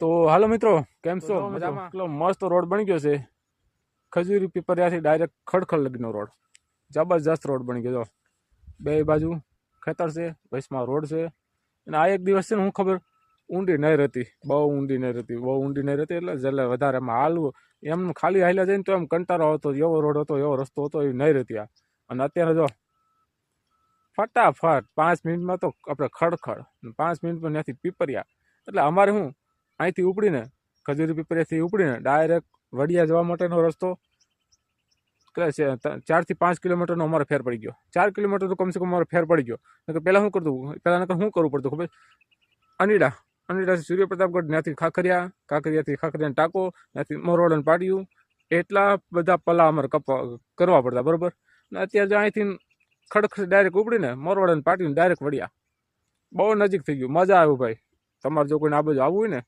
તો હાલો મિત્રો, કેમ છો? મજામાં? એટલો મસ્ત રોડ બની ગયો છે. ખજૂરી પીપરિયાથી ડાયરેક્ટ ખડખડ લગીનો રોડ, જબરજસ્ત રોડ બની ગયો. બે બાજુ ખેતર છે, વચમાં રોડ છે. અને આ એક દિવસ છે ને, હું ખબર ઊંડી નહીં રહેતી, બહુ ઊંડી નહીં રહેતી એટલે વધારે એમાં હાલવું એમ ખાલી હાલ્યા જઈને તો એમ કંટાળો હતો. એવો રોડ હતો, એવો રસ્તો હતો, એ નહીં રહેતી આ. અને અત્યારે જો ફટાફટ 5 મિનિટમાં તો આપણે ખડખડ, 5 મિનિટમાં ત્યાંથી પીપરિયા. એટલે અમારે શું અહીંથી ઉપડીને ખજૂરી પીપરિયાથી ઉપડીને ડાયરેક્ટ વડિયા જવા માટેનો રસ્તો કેટલા છે? 4 થી 5 કિલોમીટરનો અમારે ફેર પડી ગયો. 4 કિલોમીટર તો કમસે કમ અમારે ફેર પડી ગયો. પહેલાં શું કરવું પડતું ખબર? અનીડાથી સૂર્યપ્રતાપગઢ, ત્યાંથી કાંકરિયાથી ખાખરિયાને ટાંકો, ત્યાંથી મરોડ અને પાટિયું, એટલા બધા પલ્લા અમારે કરવા પડતા, બરોબર. ને અત્યારે જો અહીંથી ખડખડ ડાયરેક્ટ ઉપડીને મરોડ અને પાટિયું ડાયરેક્ટ વડિયા, બહુ નજીક થઈ ગયું. મજા આવ્યું ભાઈ. તમારે જો કોઈને આ બાજુ આવવું હોય ને